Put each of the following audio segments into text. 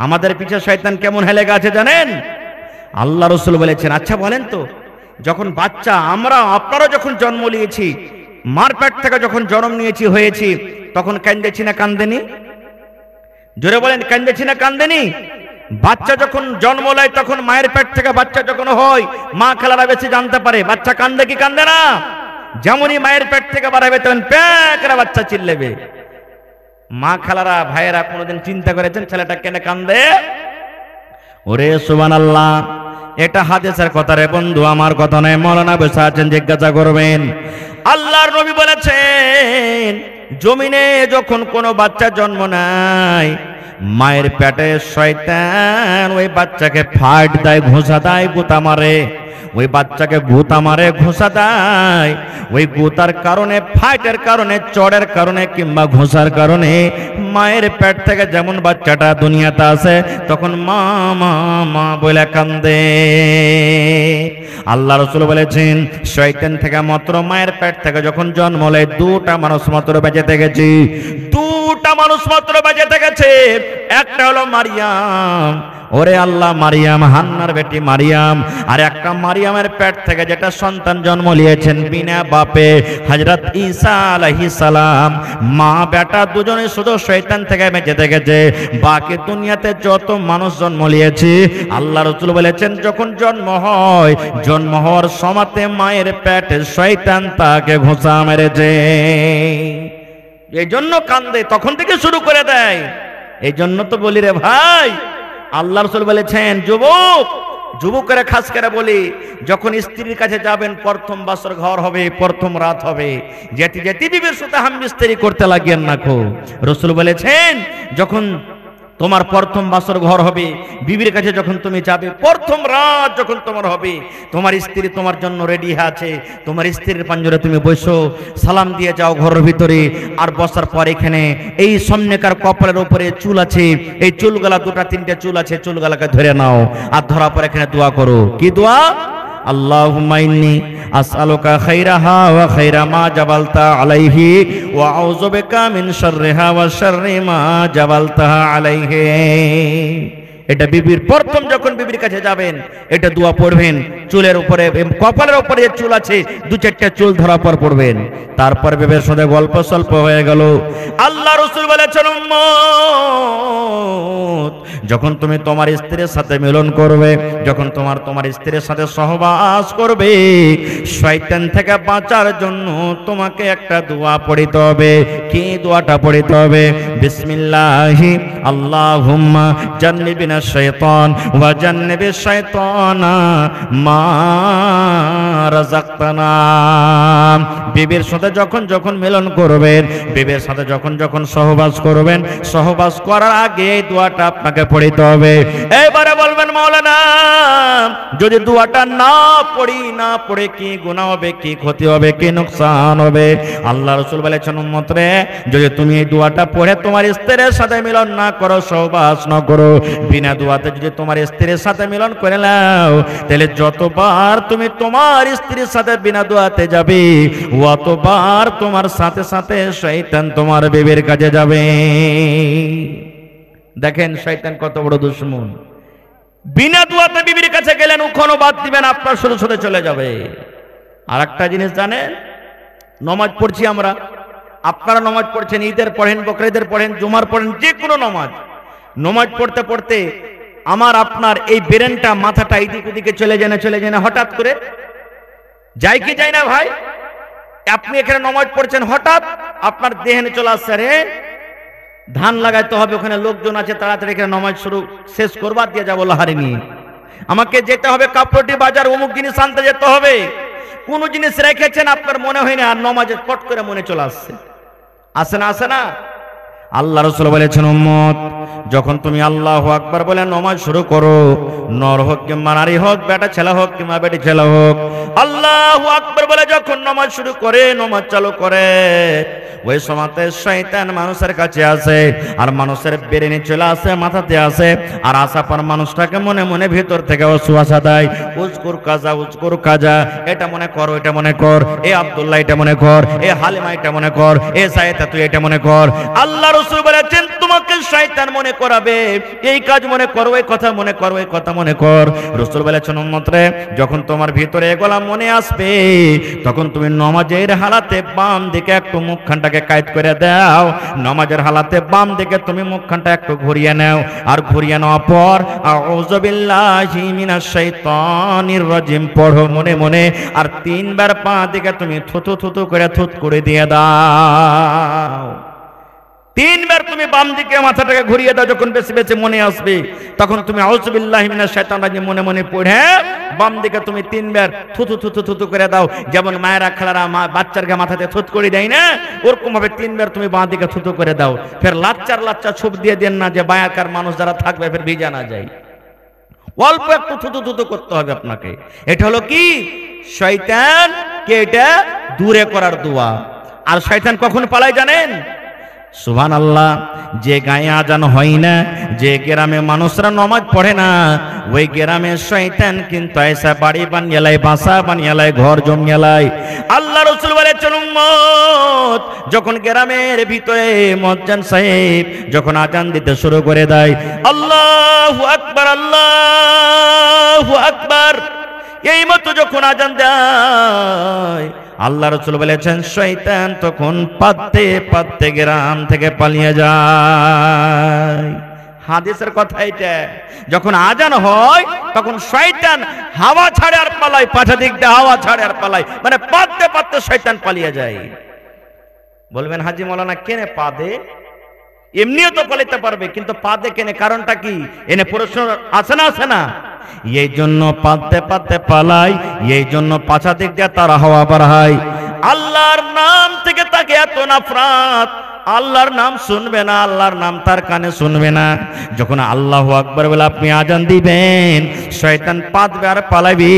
আমাদের পিছে শয়তান কেমন হেলে গেছে জানেন? আল্লাহ রাসূল বলেছেন, আচ্ছা বলেন তো, যখন বাচ্চা আপনারা যখন জন্ম নিয়েছি, মার পেট থেকে যখন জন্ম নিয়েছি হয়েছি, তখন কান্দেছি না কান্দেনি? জোরে বলেন, কান্দেছি না কান্দেনি? বাচ্চা যখন জন্ম নেয় তখন মায়ের পেট থেকে বাচ্চা যখন হয়, মা খালারা বেশি জানতে পারে বাচ্চা কান্দে কি কান্দে না। যেমনই মায়ের পেট থেকে বাড়াবে তখন প্যাক করে বাচ্চা চিল্লেবে। মা খালারা ভাইয়েরা কোনোদিন চিন্তা করেছেন ছেলেটা কেন কান্দে? ওরে সুবহানাল্লাহ, এটা হাদিসের কথা রে বন্ধু, আমার কথা নয়। মাওলানা বসে আছেন, জিজ্ঞাসা করবেন। আল্লাহর নবী বলেছেন, জমিনে যখন কোনো বাচ্চা জন্ম নেয়, মায়ের পেটে শয়তান ওই বাচ্চাকে ফাট দেয়, ঘোষা দেয়, গুতা মারে। ওই বাচ্চাকে গুতা মারে, ঘোষা দেয়। ওই গুতার কারণে, ফাইটের কারণে, চড়ের কারণে কিংবা ঘোষার কারণে মায়ের পেট থেকে যেমন বাচ্চাটা দুনিয়াতে আসে, তখন মা মা মা বলে কান্দে। আল্লাহ রাসূল বলেছেন, শয়তান থেকে মাত্র মায়ের পেট থেকে যখন জন্ম নেয়, দুটা মানুষ মাত্র বেঁচে থেকেছে। দুটা মানুষ মাত্র বেঁচে থেকেছে। একটা হলো মারিয়াম, ওরে আল্লাহ, মারিয়াম, হান্নার বেটি মারিয়াম। আর একটা মারিয়ামের পেট থেকে যেটা সন্তান জন্ম নিয়েছেন বিনা বাপে, হযরত ঈসা আলাইহিস সালাম। মা বেটা দুজনে শুধু শয়তান থেকে বেঁচে থেকেছে। বাকি দুনিয়াতে যত মানুষ জন্ম নিয়েছে, আল্লাহ রাসূল বলেছেন, যখন জন্ম হয়, জন্ম হওয়ার সময়তে মায়ের পেটে শয়তান তাকে ঘোষা মেরেছে। এই জন্য কান্দে, তখন থেকে শুরু করে দেয়। এই জন্য তো বলি রে ভাই, আল্লাহ রাসূল বলেছেন, যুবকেরা খাস করে বলি, যখন স্ত্রীর কাছে যাবেন, প্রথম বাসর ঘর হবে, প্রথম রাত হবে, যেতে যেতে বিবির সাথে হামবিস্তারি করতে লাগেন না খো। রাসূল বলেছেন, যখন তোমার প্রথম বাসর ঘর হবে, বিবির কাছে যখন তুমি যাবে, প্রথম রাত যখন তোমার হবে, তোমার স্ত্রী তোমার জন্য রেডি আছে, তোমার স্ত্রীর পাঞ্জরে তুমি বসো, সালাম দিয়ে যাও ঘরের ভিতরে। আর বসার পর এখানে এই সামনেকার কপালের উপরে চুল আছে, এই চুলগুলা দুটা তিনটে চুল আছে, চুলগুলাকে ধরে নাও। আর ধরার পর এখানে দোয়া করো। কি দোয়া? আল্লাহুম্মা ইন্নী আসআলুকা খাইরাহা ওয়া খাইরা মা জাবালতা আলাইহি ওয়া আউযু বিকা মিন শাররিহা ওয়া শাররি মা জাবালতাহা আলাইহি। এটা বিবির প্রথম যখন বিবির কাছে যাবেন, এটা দোয়া পড়বেন। চুলের উপরে, কপালের উপরে যে চুল আছে, দু চারটা চুল ধরা পর পড়বেন। তারপর বিবির সাথে গল্প সল্প হয়ে গেল। আল্লাহ রাসূল বলেছেন, উম্মত, যখন তুমি তোমার স্ত্রীর সাথে মিলন করবে, যখন তোমার স্ত্রীর সাথে সহবাস করবে, শয়তান থেকে বাঁচার জন্য তোমাকে একটা দোয়া পড়িতে হবে। কি দোয়াটা পড়িতে হবে? বিসমিল্লাহি আল্লাহুম্মা জান্নিবিনা শাইতান ওয়া জান্নিবিশ শাইতানা মা রাযাকতানা। বিবির সাথে যখন মিলন করবেন, বিবির সাথে যখন সহবাস করবেন, সহবাস করার আগে এই দোয়াটা আপনাকে পড়িতে হবে। এবারে বলবেন, মাওলানা, যদি দোয়াটা না পড়ে কি গুনাহ হবে, কি ক্ষতি হবে, কি নোকসান হবে? আল্লাহ রাসূল বলেছেন, উম্মত রে, যদি তুমি এই দোয়াটা পড়ে তোমার স্ত্রীর সাথে মিলন না করো, সহবাস না করো, বিনা দোয়াতে যদি তোমার স্ত্রীর সাথে মিলন করে নাও, তাহলে যতবার তুমি তোমার স্ত্রীর সাথে বিনা দোয়াতে যাবে, অতবার তোমার সাথে সাথে শয়তান তোমার বিবির কাছে যাবে। দেখেন শয়তান কত বড় দুশমন। বিনা দোয়াতে বিবির কাছে গেলেন, ওখানে বাদ দিবেন, আপনার শুধু শুধু চলে যাবে। আর একটা জিনিস জানেন, নমাজ পড়ছি আমরা, আপনারা নমাজ পড়ছেন, ঈদের পড়েন, বকরিদের পড়েন, জুমার পড়েন, যে কোনো নমাজ পড়তে পড়তে আমার আপনার এই ব্রেনটা, মাথাটা এদিক ওদিকে চলে যায় না হঠাৎ করে? যায় কি যায় না ভাই? আপনি এখানে নমাজ পড়ছেন, হঠাৎ আপনার দেহেনে চলে আসছে, রে ধান লাগাইতে হবে, ওখানে লোকজন আছে, তাড়াতাড়ি এখানে নমাজ শেষ করবার দিয়ে যাবো লাহারি নিয়ে, আমাকে যেতে হবে কাপড়টি বাজার, অমুক জিনিস আনতে যেতে হবে। কোন জিনিস রেখেছেন আপনার মনে হয়নি, আর নমাজের পট করে মনে চলে আসছে। আসে না? আল্লাহ রাসূল বলেছেন, উম্মত, যখন তুমি আল্লাহু আকবার বলে নমাজ শুরু করো, নর হোক কিংবা নারী হোক, বেটা ছেলে হোক কিংবা বেটি ছেলে হোক, আল্লাহু আকবার বলে যখন নমাজ শুরু করে, নমাজ চালু করে, ওই সময়তে শয়তান মানুষের কাছে আসে, আর মানুষের ব্রেনে চলে আসে, মাথাতে আসে, আর আসা পর মানুষটাকে মনে মনে ভিতর থেকে ওয়াসওয়াসা দেয়, উজকুর কাজা, এটা মনে কর, এটা মনে কর, এ আব্দুল্লাহ এটা মনে কর, এ হালিমা এটা মনে কর, এ সায়েদা তুই এটা মনে কর। আল্লাহ রাসূল বলেছেন, তোমাকে তোমাকে শয়তান মনে করাবে, এই কাজ মনে করো, এই কথা মনে করো, এই কথা মনে কর। রাসূল বলেছেন উম্মত রে, যখন তোমার ভিতরে এগুলা মনে আসবে তখন তুমি নামাজের হালাতে বাম দিকে একটু মুখখানটাকে কায়েদ করে দাও, নামাজের হালাতে বাম দিকে তুমি মুখখানটা একটু ঘুরিয়ে নাও, আর ঘুরিয়ে নেওয়ার পর আউযু বিল্লাহি মিনাশ শাইতানির রাজিম পড়ো মনে মনে, আর 3 বার পা দিকে তুমি থুতু থুতু করে থুত করে দিয়ে দাও। 3 বার তুমি বাম দিকে মাথাটাকে ঘুরিয়ে দাও, যখন বেশি বেশি মনে আসবে তখন তুমি আউযু বিল্লাহি মিনাশ শাইতানির রাজিম মনে মনে পড়ে বাম দিকে তুমি 3 বার থুতু থুতু থুতু করে দাও। যেমন মায়েরা খালারা বাচ্চাকে মাথাতে থুত করে দেয় না, ওরকম ভাবে 3 বার তুমি বাঁ দিকে থুতু করে দাও। ফের লাচ্চার লাচ্চা ছুপ দিয়ে দেন না, যে বায়াকার মানুষ যারা থাকবে ফের ভিজা না যায়, অল্প একটু থুতু থুতু করতে হবে আপনাকে। এটা হলো কি শয়তানকে এটা দূরে করার দোয়া। আর শয়তান কখন পালায় জানেন? সুবহানাল্লাহ, যে গায়ে আজান হয় না, যে গ্রামে মানুষরা নামাজ পড়ে না, ওই গ্রামে শয়তান কিন্তু এসে বাড়ি বানিয়ে লাই, বাসা বানিয়ে লাই, ঘর জমিয়ে লাই। আল্লাহ রাসূল বলেছেন উম্মত, যখন গ্রামের ভিতরে মুয়াজ্জিন সাহেব যখন আজান দিতে শুরু করে দেয়, আল্লাহু আকবার, আল্লাহু আকবার, এই মতো যখন আজান দেয়, আল্লাহ রাসূল বলেছেন শয়তান তখন পাততে পাততে গ্রাম থেকে পালিয়ে যায়। হাদিসের কথা এটা। যখন আজান হয় তখন শয়তান হাওয়া ছাড়ে আর পালায়, পাছা দিক দিয়ে হাওয়া ছাড়ে আর পালায়, মানে পাততে পাততে শয়তান পালিয়ে যায়। বলবেন হাজী মাওলানা কেনে পাদে? এমনিও তো পালাতে পারবে, কিন্তু পাদে কেনে? কারণটা কি? এনে প্রশ্ন আছে না আছে না? এই জন্য পাততে পাততে পালায়, এই জন্য পাছা দিক দিয়ে তারা হাওয়া বাড়ায়। আল্লাহর নাম থেকে তাকে এত নাফরাত, আল্লাহর নাম শুনবে না, আল্লাহর নাম তার কানে শুনবে না। যখন আল্লাহু আকবার বলে আপনি আজান দিবেন, শয়তান পাতবে আর পালাবি।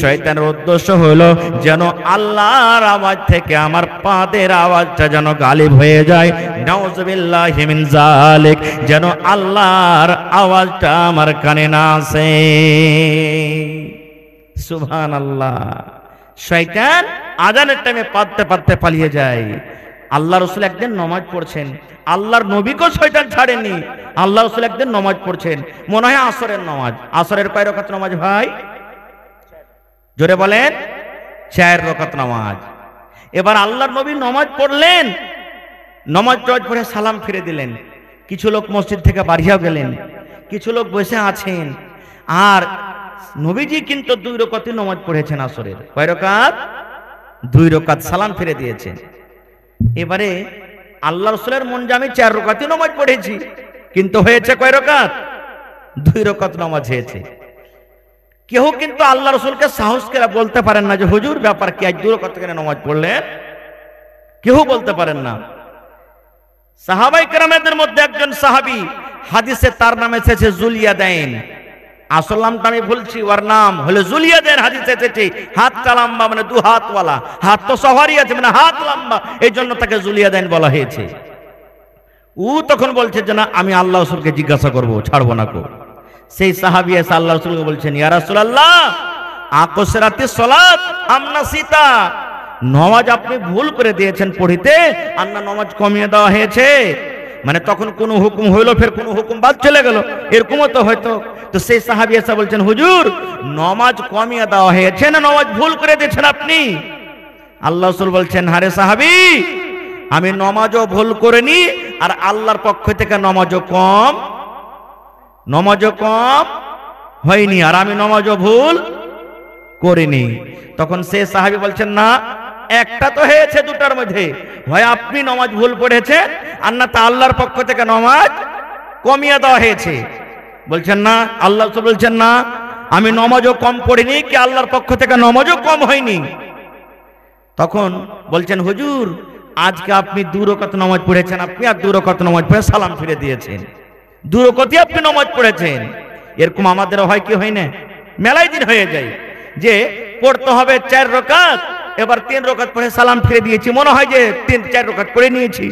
শয়তানের উদ্দেশ্য হলো যেন আল্লাহর আওয়াজ থেকে আমার পাদের আওয়াজটা যেন গালিব হয়ে যায়। নাউযুবিল্লাহি মিন যালিক, যেন আল্লাহর আওয়াজটা আমার কানে না আসে। সুবহানাল্লাহ। শয়তান আজানের টাইমে পাততে পাততে পালিয়ে যায়। আল্লাহ রাসূল একদিন নামাজ পড়ছেন, আল্লাহর নবীকেও শয়তান ছাড়েনি। আল্লাহ রাসূল একদিন নামাজ পড়ছেন, মনে হয় আসরের নামাজ। আসরের কয় রাকাত নামাজ ভাই? জোরে বলেন। 4 রাকাত নামাজ। এবার আল্লাহর নবী নামাজ পড়লেন, নামাজ পড়ে সালাম ফিরে দিলেন। কিছু লোক মসজিদ থেকে বাড়িয়া গেলেন, কিছু লোক বসে আছেন। আর নবীজি কিন্তু 2 রাকাতই নামাজ পড়েছেন আসরের। কয় রাকাত? 2 রাকাত সালাম ফিরে দিয়েছেন। এবারে আল্লাহ রাসূলের মন যে আমি 4 রাকাতই নামাজ পড়েছি, কিন্তু হয়েছে কয় রাকাত? 2 রাকাত নামাজ হয়েছে। কেউ কিন্তু আল্লাহ রাসূলকে সাহস করে বলতে পারেন না যে হুজুর ব্যাপার কি, আজ 2 রাকাত কেন নামাজ পড়লেন? কেউ বলতে পারেন না। সাহাবায়ে কেরামদের মধ্যে একজন সাহাবী, হাদিসে তার নাম এসেছে যুলিয়াদাইন। আসল নামটা আমি ভুলছি, ওর নাম হলো যুলিয়াদাইন। হাদিসে এসেছে হাতটা লম্বা, মানে 2 হাতওয়ালা। হাত তো সবারই আছে, মানে হাত লম্বা, এই জন্য তাকে যুলিয়াদাইন বলা হয়েছে। ও তখন বলছে যে না, আমি আল্লাহ রাসূলকে জিজ্ঞাসা করব, ছাড়বো না কো। সেই সাহাবী এসে আল্লাহ রাসূলকে বলছেন, ইয়া রাসূলুল্লাহ, আকসরাতিস সালাত আম নাসিতা, নামাজ আপনি ভুল করে দিয়েছেন পড়িতে, আর না নামাজ কমিয়ে দেওয়া হয়েছে? মানে তখন কোন হুকুম হইলো, ফের কোন হুকুম বাদ চলে গেল, এরকমও তো হয়তো। তো সেই সাহাবী এসে বলছেন, হুজুর নামাজ কমিয়ে দেওয়া হয়েছে না নামাজ ভুল করে দিয়েছেন আপনি? আল্লাহ রাসূল বলছেন, আরে সাহাবী, আমি নামাজও ভুল করিনি, আর আল্লাহর পক্ষ থেকে নামাজও কম হয়নি, আর আমি নামাজও ভুল করিনি। তখন সেই সাহাবী বলছেন, না, একটা তো হয়েছে দুটার মধ্যে, হয় আপনি নামাজ ভুল পড়েছেন, আর না তা আল্লাহর পক্ষ থেকে নামাজ কমিয়ে দেওয়া হয়েছে। বলছেন না, আল্লাহ রাসূল বলছেন না, আমি নামাজও কম পড়িনি, কি আল্লাহর পক্ষ থেকে নামাজও কম হয়নি। তখন বলছেন, হুজুর আজকে আপনি 2 রাকাত নামাজ পড়েছেন, আপনি আর 2 রাকাত নামাজ পড়ে সালাম ফিরে দিয়েছেন। 2 রাকাতই আপনি নামাজ পড়েছেন। এরকম আমাদেরও হয় কি হয় না? মেলাই দিন হয়ে যায় যে পড়তে হবে 4 রাকাত, এবার 3 রাকাত পড়ে সালাম ফিরে দিয়েছি, মনে হয় যে 4 রাকাত পড়ে নিয়েছি।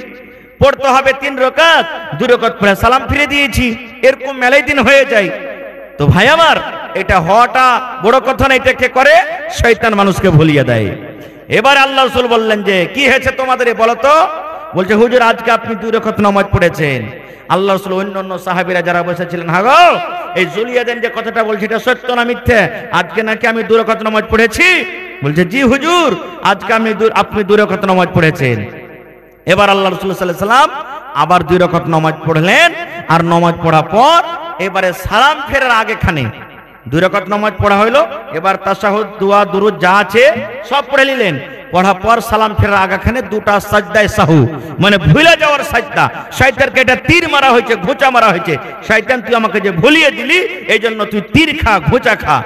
পড়তে হবে 3 রাকাত, 2 রাকাত পড়ে সালাম ফিরে দিয়েছি, এরকম মেলাই দিন হয়ে যায়। তো ভাই আমার, এটা হওয়াটা বড় কথা না, এটাকে করে শয়তান মানুষকে ভুলিয়ে দেয়। এবার আল্লাহ রাসূল বললেন যে কি হয়েছে তোমাদের বলো তো? বলছে, হুজুর আজকে আপনি 2 রাকাত নামাজ পড়েছেন, আল্লাহ রাসূল অন্যান্য সাহাবীরা যারা বসেছিলেন, হাগো এই জুলিয়াদেন যে কথাটা বলছে এটা সত্য না মিথ্যে? আজকে নাকি আমি 2 রাকাত নামাজ পড়েছি। বলছে জি হুজুর, আজকে আপনি 2 রাকাত নামাজ পড়েছেন। এবার আল্লাহ রাসূল সাল্লাল্লাহু আলাইহি ওয়াসাল্লাম আবার 2 রাকাত নামাজ পড়লেন। আর নামাজ পড়ার পর এবারে সালাম ফেরার আগেখানে 2 রাকাত নামাজ পড়া হলো। এবার তাশাহুদ, দোয়া, দুরুদ যা আছে সব পড়ে নিলেন। পড়ার পর সালাম ফেরার আগেখানে 2টা সাজদায়ে সাহু, মানে ভুলে যাওয়ার সাজদা। শয়তানকে এটা তীর মারা হয়েছে, ঘোঁচা মারা হয়েছে। শয়তান তুই আমাকে যে ভুলিয়ে দিলি, এই জন্য তুই তীর খা, ঘোঁচা খা।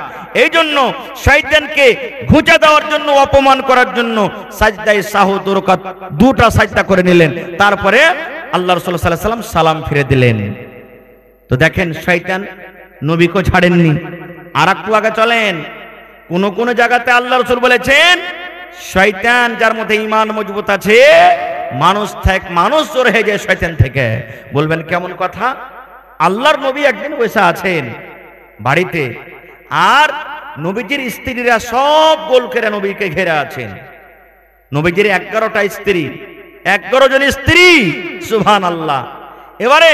এই জন্য শয়তানকে ঘোঁচা দেওয়ার জন্য, অপমান করার জন্য সাজদায়ে সাহু 2 রাকাত 2টা সাজদা করে নিলেন। তারপরে আল্লাহ রাসূল সাল্লাল্লাহু আলাইহি ওয়াসাল্লাম সালাম ফিরে দিলেন। তো দেখেন শয়তান নবীকে ছাড়েননি। আর একটু আগে চলেন, কোন কোন জায়গাতে আল্লাহ রাসূল বলেছেন শয়তান যার মধ্যে ঈমান মজবুত আছে, মানুষ জোর হয়ে যায় শয়তান থেকে। বলবেন কেমন কথা? আল্লাহর নবী একদিন বসে আছেন বাড়িতে, আর নবীজির স্ত্রীরা সব গোল করে নবীকে ঘেরে আছেন। নবীজির 11টা স্ত্রী, 11 জন স্ত্রী, সুবহানাল্লাহ। এবারে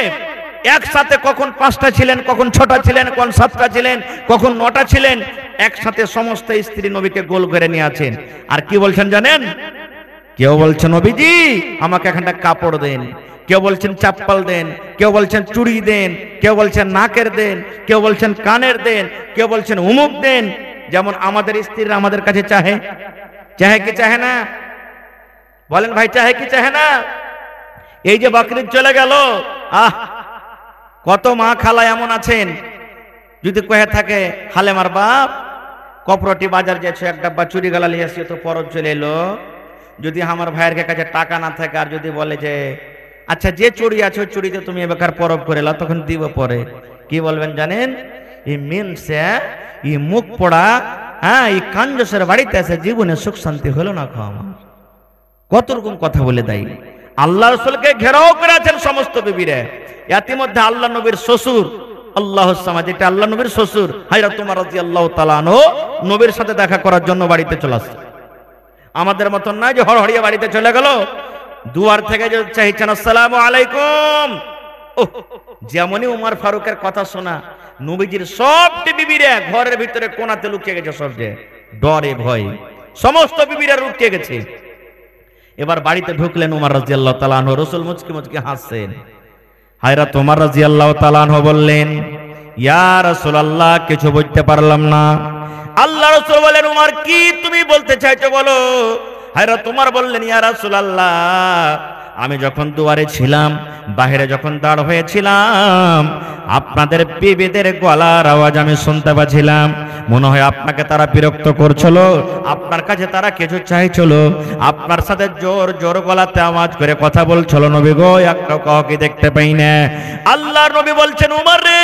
একসাথে কখন 5টা ছিলেন, কখন 6টা ছিলেন, কখন 7টা ছিলেন, কখন 9টা ছিলেন। একসাথে সমস্ত স্ত্রী নবীকে গোল করে নিয়ে আছেন। আর কি বলছেন জানেন? কেউ বলছেন নবীজি আমাকে এখানটা কাপড় দেন, কেউ বলছেন চাপ্পাল দেন, কেউ বলছেন চুড়ি দেন, কেউ বলছেন নাকের দেন, কেউ বলছেন কানের দেন, কেউ বলছেন উমুক দেন। যেমন আমাদের স্ত্রীরা আমাদের কাছে চাহে কি চাহে না? বলেন ভাই, চাহে কি চাহে না? এই যে বকরিদ চলে গেল, কত মা খালা এমন আছেন, যদি কহে থাকে হালেমার বাপ কপরটি বাজার যাচ্ছে, এক ডাব্বা চুরি গালা নিয়ে আসি, তো পরব চলে এলো। যদি আমার ভাইয়ের কাছে টাকা না থাকে, আর যদি বলে যে আচ্ছা যে চুরি আছে ওই চুরিতে তুমি এবার পরব করে এলো, তখন দিব পরে। কি বলবেন জানেন? এই মিনসে এই মুখ পড়া, এই কাঞ্জসের বাড়িতে আছে, জীবনে সুখ শান্তি হলো না খাওয়া। কত রকম কথা বলে দেয়। আল্লাহ রাসূলকে ঘেরাও করে আছেন সমস্ত বিবিরা। ইতিমধ্যে আল্লাহ নবীর শ্বশুর আল্লাহুস সামাদ, যেটা আল্লাহ নবীর শ্বশুর হযরত ওমর রাদিয়াল্লাহু তাআলা আনহু, নবীর সাথে দেখা করার জন্য বাড়িতে চলে আসছে। আমাদের মতন না যে হড়হড়িয়ে বাড়িতে চলে গেল, দুয়ার থেকে যে চাইছেন আসসালামু আলাইকুম। যেমনই উমর ফারুকের কথা শোনা, নবীজির সবটি বিবিরা ঘরের ভিতরে কোণাতে লুকিয়ে গেছে, সবচেয়ে ডরে ভয়ে সমস্ত বিবিরা লুকিয়ে গেছে। এবার বাড়িতে ঢুকলেন ওমর রাদিয়াল্লাহু তাআলা আনহু, রাসূল মুচকি মুচকি হাসছেন। হযরত ওমর রাদিয়াল্লাহু তাআলা আনহু বললেন, ইয়া রাসূলুল্লাহ কিছু বুঝতে পারলাম না। আল্লাহ রাসূল বলেন, ওমর কি তুমি বলতে চাইছো বলো। হযরত ওমর বললেন, ইয়া রাসূলুল্লাহ আমি যখন দুয়ারে ছিলাম, বাহিরে যখন দাঁড় হয়েছিলাম, আপনাদের বিবিদের গলার আওয়াজ আমি শুনতে পাচ্ছিলাম। মনে হয় আপনাকে তারা বিরক্ত করছিল, আপনার কাছে তারা কিছু চাইছিল, আপনার সাথে জোর জোর গলাতে আওয়াজ করে কথা বলছিল। নবী গো একটা কাউকে দেখতে পাই না। আল্লাহর নবী বলছেন, ওমর রে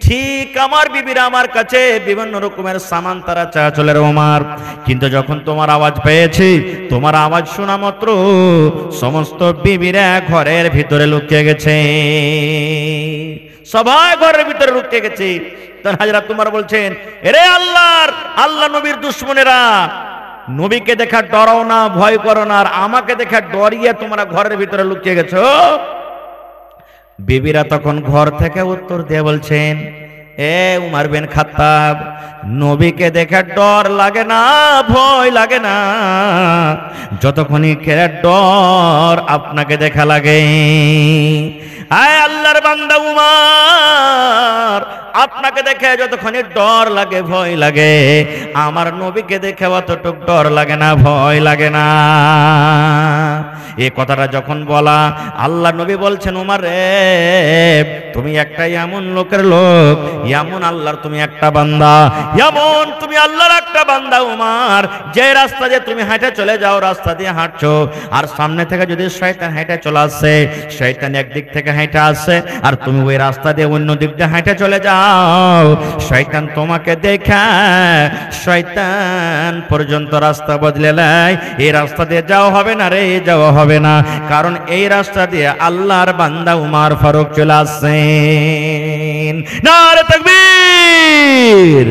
ঠিক আমার বিবিরা আমার কাছে বিভিন্ন রকমের সামান তারা চাচলের ওমর, কিন্তু যখন তোমার আওয়াজ পেয়েছি, তোমার আওয়াজ শোনা মাত্র সমস্ত বিবিরা ঘরের ভিতরে লুকিয়ে গেছে, সবাই ঘরের ভিতরে লুকিয়ে গেছে। তখন হযরত ওমর বলছেন, এরে আল্লাহ নবীর দুশমনেরা, নবীকে দেখা ডরাও না, ভয় করো না, আর আমাকে দেখা ডরিয়ে তোমরা ঘরের ভিতরে লুকিয়ে গেছো। বিবিরা তখন ঘর থেকে উত্তর দিয়ে বলছেন, এ উমর বিন খাত্তাব, নবীকে দেখে ডর লাগে না, ভয় লাগে না, যতক্ষণই কেড়ে ডর আপনাকে দেখা লাগে। আয় আল্লাহর বান্দা উমর, আপনাকে দেখে যতক্ষণই ডর লাগে, ভয় লাগে, আমার নবীকে দেখে অতটুক ডর লাগে না, ভয় লাগে না। এই কথাটা যখন বলা, আল্লাহ নবী বলছেন, উমর রে তুমি একটা এমন লোকের লোক, এমন আল্লাহর তুমি একটা বান্দা, এমন তুমি আল্লাহর একটা বান্দা উমর, যে রাস্তা দিয়ে তুমি হেঁটে চলে যাও, রাস্তা দিয়ে হাঁটছো, আর সামনে থেকে যদি শয়তান হেঁটে চলে আসে, শয়তান একদিক থেকে হেঁটে আসে, আর তুমি ওই রাস্তা দিয়ে অন্য দিক দিয়ে হেঁটে চলে যাও, শয়তান তোমাকে দেখে শয়তান পর্যন্ত রাস্তা বদলে নেয়। এই রাস্তা দিয়ে যাওয়া হবে না রে, যাওয়া হবে না, কারণ এই রাস্তা দিয়ে আল্লাহর বান্দা উমর ফারুক চলে আসছেন। নারে তাকবীর!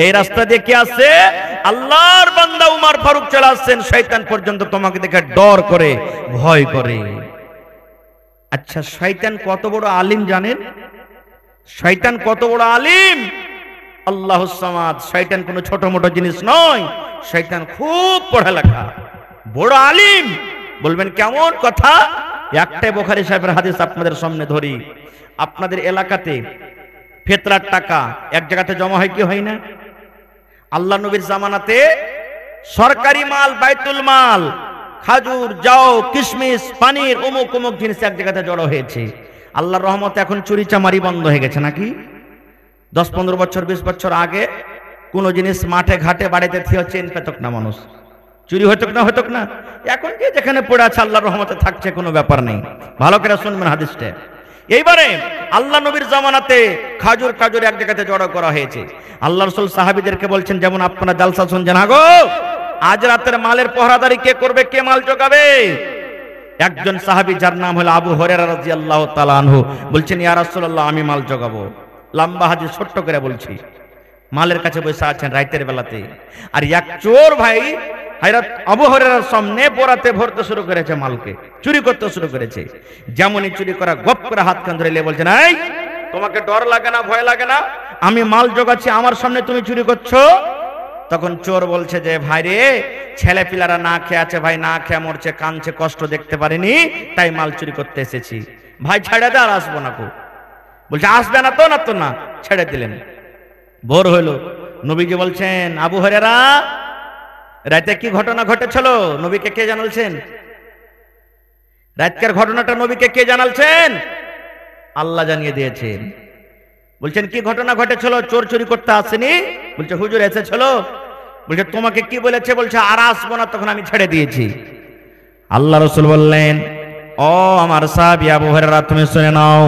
এই রাস্তা দিয়ে কি আসছে? আল্লাহর বান্দা উমর ফারুক চলে আসছেন। শয়তান পর্যন্ত তোমাকে দেখে ডর করে, ভয় করে। আচ্ছা, শয়তান কত বড় আলিম জানেন? শয়তান কত বড় আলিম! আল্লাহুস সামাদ। শয়তান কোনো ছোট মোটো জিনিস নয়, শয়তান খুব পড়ালেখা, বড় আলিম। বলবেন কেমন কথা? একটাই বুখারী সাহেবের হাদিস আপনাদের সামনে ধরি। আপনাদের এলাকাতে ফিতরার টাকা এক জায়গাতে জমা হয় কি হয় না? আল্লাহ নবীর জামানাতে সরকারি মাল, বাইতুল মাল, খাজুর, যাও, কিশমিশ, পানির, অমুক অমুক জিনিস এক জায়গাতে জড়ো হয়েছে। আল্লাহর রহমতে এখন চুরি চামারি বন্ধ হয়ে গেছে নাকি? 10-15 বছর 20 বছর আগে কোন জিনিস মাঠে ঘাটে বাড়িতে থিয়ে চেন পেতক না মানুষ, চুরি হতক না। এখন যে যেখানে পড়ে আছে আল্লাহর রহমতে থাকছে, কোনো ব্যাপার নেই। ভালো করে শুনবেন হাদিসটা। এইবারে আল্লাহ নবীর জামানাতে খাজুর কাজুর এক জায়গাতে জড়ো করা হয়েছে। আল্লাহ রাসূল সাহাবীদেরকে বলছেন, যেমন আপনারা জালসা শুনছেন, আগো আজ রাতের মালের পহরাদারি কে করবে, কে মাল জোগাবে? একজন সাহাবী যার নাম হলো আবু হুরায়রা রাদিয়াল্লাহু তাআলা আনহু বলছেন, ইয়া রাসূলুল্লাহ, আমি মাল জোগাবো। লম্বা হাদিস ছোট্ট করে বলছি। মালের কাছে বসে আছেন রাতের বেলাতে, আর এক চোর ভাই হযরত আবু হুরায়রার সামনে বোরাতে ভরতে শুরু করেছে, মালকে চুরি করতে শুরু করেছে। যেমনই চুরি করা, গপ করে হাত কান ধরে নিয়ে বলছেন, এই তোমাকে ডর লাগে না, ভয় লাগে না? আমি মাল জোগাচ্ছি, আমার সামনে তুমি চুরি করছো? তখন চোর বলছে যে, ভাই রে, ছেলে পিলারা না খেয়ে আছে ভাই, না খেয়ে মরছে, কাঁদছে, কষ্ট দেখতে পারিনি, তাই মাল চুরি করতে এসেছি। ভাই ছেড়ে দে, আর আসবো না। বলছে আসবে না তো? না, ছেড়ে দিলেন। ভোর হলো, নবীজি বলছেন, আবু হুরায়রা, রাতে কি ঘটনা ঘটেছিল নবীকে কে জানালছেন? রাতকার ঘটনাটা নবীকে কে জানালছেন? আল্লাহ জানিয়ে দিয়েছেন। বলছেন কি ঘটনা ঘটেছিল? চোর চুরি করতে আসেনি? বলছে হুজুর এসেছিল। বলছে তোমাকে কি বলেছে? বলছে আর আসবো না, তখন আমি ছেড়ে দিয়েছি। আল্লাহ রাসূল বললেন, ও আমার সাহাবী আবু হুরায়রা, তুমি শুনে নাও,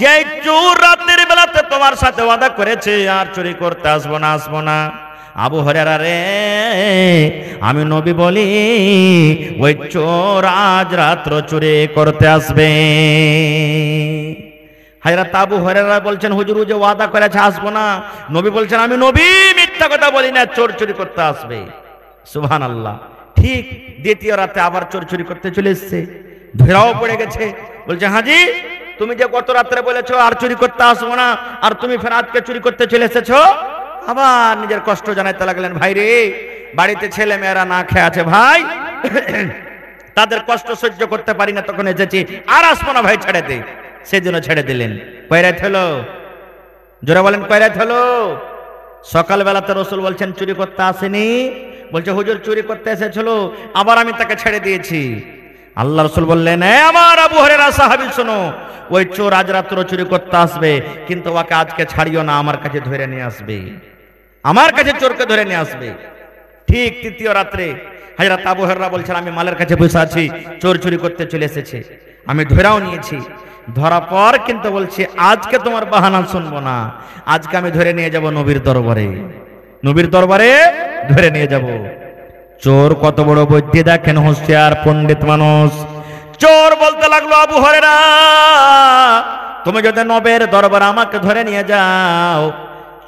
যে চোর রাতের বেলাতে তোমার সাথে ওয়াদা করেছে আর চুরি করতে আসবো না, আবু হুরায়রা রে, আমি নবী বলি, ওই চোর আজ রাত্র চুরি করতে আসবে। হযরত আবু হুরায়রা বলছেন, হুজুর যে ওয়াদা করেছে আসবো না, নবী বলছেন, আমি নবী মিথ্যা কথা বলি না, চোর চুরি করতে আসবে। সুবহানাল্লাহ। ঠিক দ্বিতীয় রাতে আবার চোর চুরি করতে চলে এসেছে, ধরাও পড়ে গেছে। বলছে, হাজি, তুমি যে গত রাত্রে বলেছো আর চুরি করতে আসবো না, আর তুমি ফের আজকে চুরি করতে চলে এসেছো। আবার নিজের কষ্ট জানাইতে লাগলেন, ভাই রে, বাড়িতে ছেলে মেয়েরা না খেয়ে আছে ভাই, তাদের কষ্ট সহ্য করতে পারি না, তখন এসেছি, আর আসবো না ভাই, ছেড়ে দে। সেজন্য ছেড়ে দিলেন। কয় রাত হলো? জোরে বলেন, কয় রাত হলো? সকালবেলাতে রাসূল বলছেন চুরি করতে আসেনি। বলছে হুজুর চুরি করতে এসেছিল, আবার আমি তাকে ছেড়ে দিয়েছি। আল্লাহ রাসূল বললেন, আমার আবু হুরায়রা সাহাবী শোনো, ওই চোর আজ রাত্র চুরি করতে আসবে, কিন্তু ওকে আজকে ছাড়িও না, আমার কাছে ধরে নিয়ে আসবে, আমার কাছে চোরকে ধরে নিয়ে আসবে। ঠিক তৃতীয় রাত্রে হযরত আবু হুরায়রা বলছেন, আমি মালের কাছে বসে আছি, চোর চুরি করতে চলে এসেছে, আমি ধরেও নিয়েছি। ধরা পর কিন্তু বলছি, আজকে তোমার বাহানা শুনবো না, আজকে আমি ধরে নিয়ে যাব নবীর দরবারে, নবীর দরবারে ধরে নিয়ে যাব। চোর কত বড় বুদ্ধি দেখেন, হুঁশিয়ার পণ্ডিত মানুষ। চোর বলতে লাগলো, আবু হুরায়রা, তুমি যদি নবীর দরবারে আমাকে ধরে নিয়ে যাও।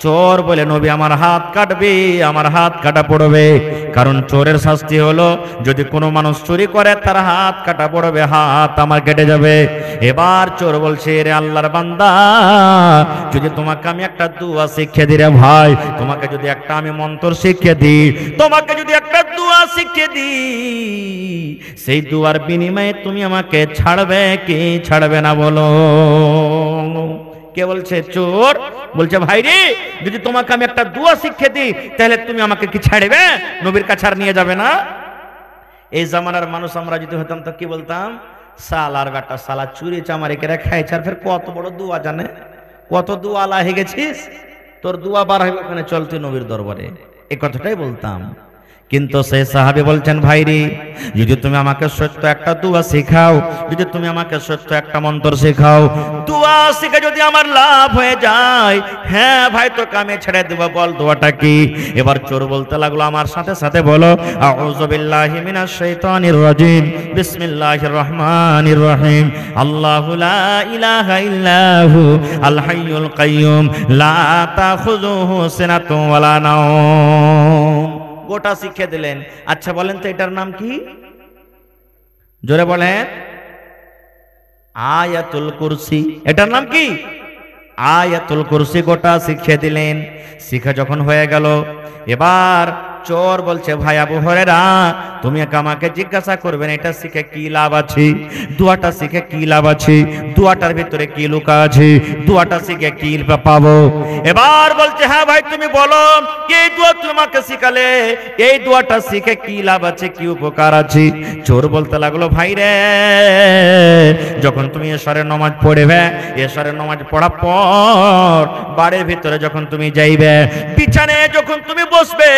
চোর বলে, নবী আমার হাত কাটবে, আমার হাত কাটা পড়বে, কারণ চোরের শাস্তি হলো যদি কোনো মানুষ চুরি করে তার হাত কাটা পড়বে, হাত আমার কেটে যাবে। এবার চোর বলছে, রে আল্লাহর বান্দা, যদি তোমাকে আমি একটা দুয়া শিখিয়ে দিই রে ভাই, তোমাকে যদি একটা আমি মন্ত্র শিখিয়ে দিই, তোমাকে যদি একটা দুয়া শিখিয়ে দিই, সেই দুয়ার বিনিময়ে তুমি আমাকে ছাড়বে কি ছাড়বে না বলো? কে বলছে? চোর বলছে, ভাই রে, যদি তোমাকে আমি একটা দুয়া শিখিয়ে দিই, তাহলে তুমি আমাকে কি ছাড়বে, নবীর কাছে আর নিয়ে যাবে না? এই জামানার মানুষ আমরা যদি হতাম তো কি বলতাম? সালার বেটা, সালা চুরি চামারি করে খাইছে, আর ফের কত বড় দুয়া জানে, কত দুয়া আলা হয়ে গেছিস, তোর দুয়া বার হবে ওখানে, চল তুই নবীর দরবারে, এই কথাটাই বলতাম। কিন্তু সেই সাহাবী বলছেন, ভাইরি, যদি তুমি আমাকে সত্য একটা দুয়া শেখাও, যদি তুমি আমাকে সত্য একটা মন্ত্র শেখাও, দুয়া শিখে যদি আমার লাভ হয়ে যায়, হ্যাঁ ভাই তোকে আমি ছেড়ে দেব, বল দোয়াটা কি? এবার চোর বলতে লাগলো, আমার সাথে সাথে বলো, আউযু বিল্লাহি মিনাশ শাইতানির রাজিম, বিসমিল্লাহির রহমানির রহিম, আল্লাহু লা ইলাহা ইল্লাহু আল হাইয়ুল কাইয়ুম লা তাখুযুহু সিনাতুন ওয়ালা নাওম। গোটা শিখিয়ে দিলেন। আচ্ছা বলেন তো এটার নাম কি? জোরে বলেন। আয়াতুল কুরসি, এটার নাম কি? আয়াতুল কুরসি গোটা শিখিয়ে দিলেন। শিখা যখন হয়ে গেল, এবার চোর বলছে, ভাই আবু হুরায়রা, তুমি আমাকে জিজ্ঞাসা করবেন এটা শিখে কি লাভ আছে, দোয়াটা শিখে কি লাভ আছে, দোয়াটার ভিতরে কি লুকা আছে, দোয়াটা শিখে কি পাবো? এবার বলছে, হ্যাঁ ভাই তুমি বলো, এই দোয়া তোমাকে শিখালে এই দোয়াটা শিখে কি লাভ আছে, কি উপকার আছে? চোর বলতে লাগলো, ভাই রে, যখন তুমি এশারের নামাজ পড়বে, এশারের নামাজ পড়ার পর বাড়ির ভিতরে যখন তুমি যাইবে, বিছানায় যখন তুমি বসবে,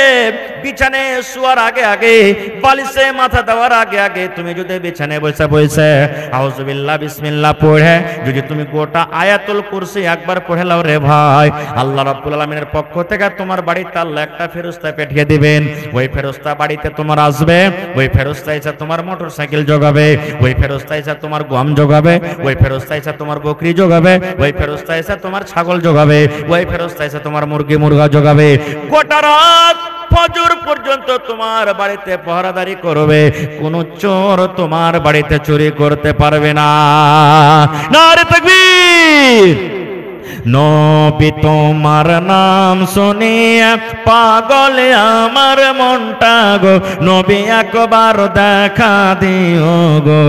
বিছানায় শোয়ার আগে আগে, বালিশে মাথা দেওয়ার আগে আগে তুমি যদি বিছানায় বসে বসে আউযুবিল্লাহ বিসমিল্লাহ পড়ে যদি তুমি গোটা আয়াতুল কুরসি একবার পড়ে লাও রে ভাই, আল্লাহ রাব্বুল আলামিনের পক্ষ থেকে তোমার বাড়িতে আল্লাহ একটা ফেরেশতা পাঠিয়ে দিবেন। ওই ফেরেশতা বাড়িতে তোমার আসবে, ওই ফেরেশতা এসে তোমার মোটরসাইকেল জোগাবে, ওই ফেরেশতা এসে তোমার গম জোগাবে, ওই ফেরেশতা এসে তোমার বকরি জোগাবে, ওই ফেরেশতা এসে তোমার ছাগল জোগাবে, ওই ফেরেশতা এসে তোমার মুরগি মুরগা জোগাবে। গোটা রাত ফজর পর্যন্ত তোমার বাড়িতে পহরাদারি করবে, কোন চোর তোমার বাড়িতে চুরি করতে পারবে না। নারে তাকবীর। নবী তোমার নাম শুনিয়া পাগল আমার মনটা গো, নবী একবার দেখা দিও গো।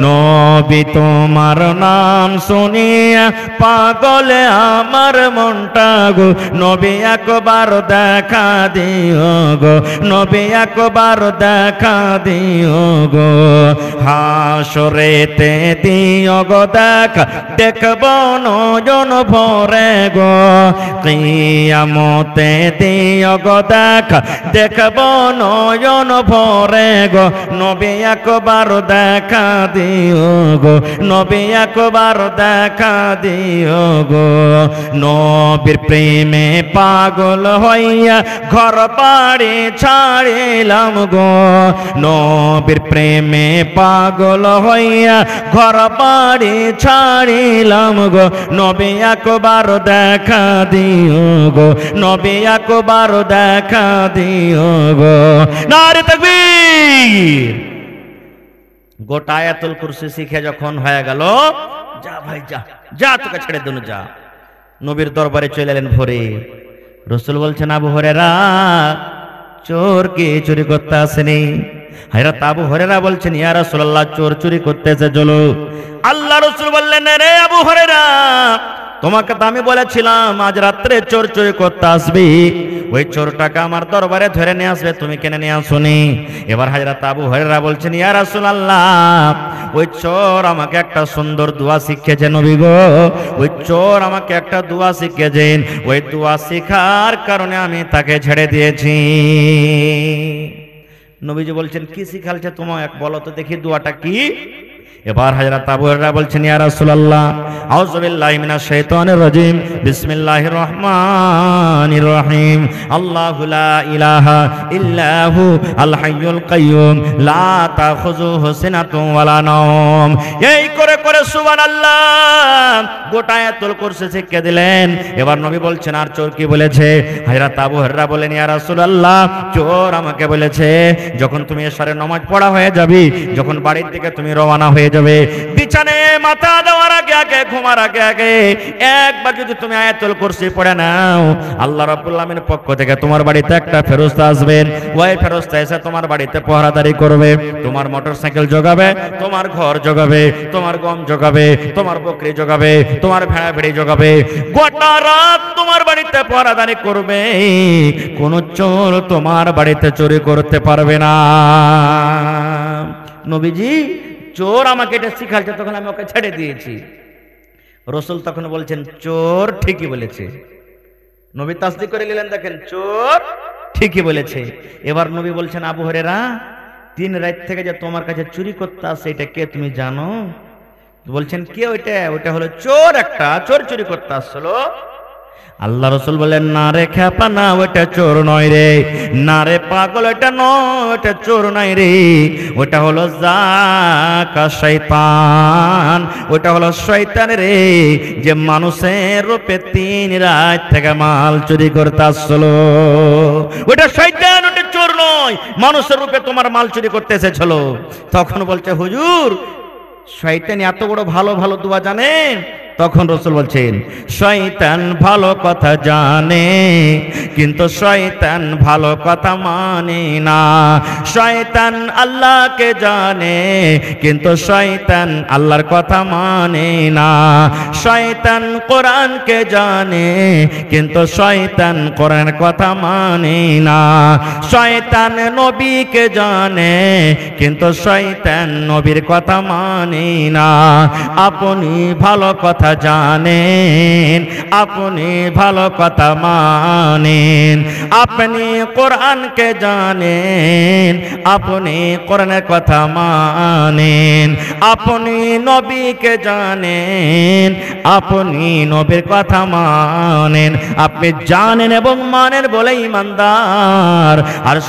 নবী তোমার নাম শুনিয়া পাগল আমার মনটা গো, নবী একবার দেখা দিও গো, নবী একবার দেখা দিও গো। হাসরেতে দিও গো দেখা, দেখব নয়ন ভরে গো, কিয়ামতে দিও গো দেখা, দেখব নয়ন ভরে গো, নবী একবার দেখা দিও গো, নবী একবার দেখা দিও গো। নবীর প্রেমে পাগল হইয়া ঘর বাড়ি ছাড়িলাম গো, নবীর প্রেমে পাগল হইয়া ঘর বাড়ি ছাড়িলাম গো, নবী একবার দেখা দিও গো, নবী একবার দেখা দিও গো। নারে তাকবীর। গোটা আয়াতুল কুরসি শিখে যখন হয়ে গেল, যা ভাই যা, যা তোকে ছেড়ে দেন, যা। নবীর দরবারে চলে এলেন ভোরে। রাসূল বলছেন, আবু হুরায়রা, চোর কি চুরি করতে আসেনি? হযরত আবু হুরায়রা বলছেন, ইয়া রাসূলুল্লাহ, চোর চুরি করতে এসে চলো। আল্লাহ রাসূল বললেন, রে আবু হুরায়রা, তোমাকে তো আমি বলেছিলাম আজ রাত্রে চোর চুরি করতে আসবি, ওই চোরটাকে আমার দরবারে ধরে নিয়ে আসবে, তুমি কেন নিয়ে আসোনি? এবার হযরত আবু হুরায়রা বলছেন, ইয়া রাসূলুল্লাহ, ওই চোর আমাকে একটা সুন্দর দোয়া শিখিয়েছে নবী গো, ওই চোর আমাকে একটা দোয়া শিখিয়েছেন, ওই দোয়া শিখার কারণে আমি তাকে ছেড়ে দিয়েছি। নবীজি বলছেন, কি শিখালছে তোমায়, বলো তো দেখি দোয়াটা কি? এবার হযরত আবু হুরায়রা বলছেন, ইয়া রাসূলুল্লাহ, আউযু বিল্লাহি মিনাশ শাইতানির রাজীম, বিসমিল্লাহির রহমানির রহিম, আল্লাহু লা ইলাহা ইল্লাহু আল হাইয়ুল কাইয়্যুম, লা তাখুযুহু সিনাতুন ওয়ালা নাওম। এই করে করে সুবহানাল্লাহ গোটা আয়াতুল কুরসি শিখিয়ে দিলেন। এবার নবী বলছেন, আর চোর কি বলেছে? হযরত আবু হুরায়রা বলেন, ইয়া রাসূলুল্লাহ, চোর আমাকে বলেছে যখন তুমি এশারের নামাজ পড়া হয়ে যাবি, যখন বাড়ির দিকে তুমি রওনা হয়ে যাবে, বিছানায় মাথা দেওয়ার আগে আগে, ঘুমার আগে আগে একবার যদি তুমি আয়াতুল কুরসি পড়ে নাও, আল্লাহ রাব্বুল আলামিনের পক্ষ থেকে তোমার বাড়িতে একটা ফেরেশতা আসবেন, ওই ফেরেশতা এসে তোমার বাড়িতে পহরাদারি করবে, তোমার মোটরসাইকেল জোগাবে, তোমার ঘর জোগাবে, তোমার গম জোগাবে, তোমার বকরি জোগাবে, তোমার ভেড়া ভেড়ি জোগাবে, গোটা রাত তোমার বাড়িতে পহরাদারি করবে, কোন চোর তোমার বাড়িতে চুরি করতে পারবে না। নবীজি, চোর আমাকে এটা শিখাচ্ছে, তখন আমি ওকে ছেড়ে দিয়েছি। রাসূল তখন বলছেন, চোর ঠিকই বলেছে। নবী তাসদীক করে নিলেন, দেখেন চোর ঠিকই বলেছে। এবার নবী বলছেন, আবু হুরায়রা, দিন রাত থেকে যে তোমার কাছে চুরি করতে আসে, এটা কে তুমি জানো? বলছেন, কে ওইটা? ওইটা হলো চোর, একটা চোর চুরি করতে আসলো। আল্লাহ রাসূল বলেন, না রে খেপা, না, ওটা চোর নয় রে, না রে পাগল, ওটা নয়, ওটা চোর নয় রে, ওটা হলো জাকা শয়তান, ওটা হলো শয়তান রে, যে মানুষের রূপে 3 রাত থেকে মাল চুরি করতে আসলো। ওটা শয়তান, ওটা চোর নয়, মানুষের রূপে তোমার মাল চুরি করতে এসেছিল। তখন বলছে, হুজুর, শয়তান এত বড় ভালো ভালো দোয়া জানেন? তখন রাসূল বলছেন, শয়তান ভালো কথা জানে কিন্তু শয়তান ভালো কথা মানে না। শয়তান আল্লাহকে জানে কিন্তু শয়তান আল্লাহর কথা মানে না। শয়তান কোরআনকে জানে কিন্তু শয়তান কোরআনের কথা মানে না। শয়তান নবীকে জানে কিন্তু শয়তান নবীর কথা মানে না। আপনি ভালো কথা জানেন, আপনি ভালো কথা মানেন, আপনি কোরআনকে জানেন, আপনি কোরআনের কথা মানেন, আপনি নবীকে জানেন, আপনি নবীর কথা মানেন। আপনি জানেন এবং মানেন বলে ঈমানদার। আর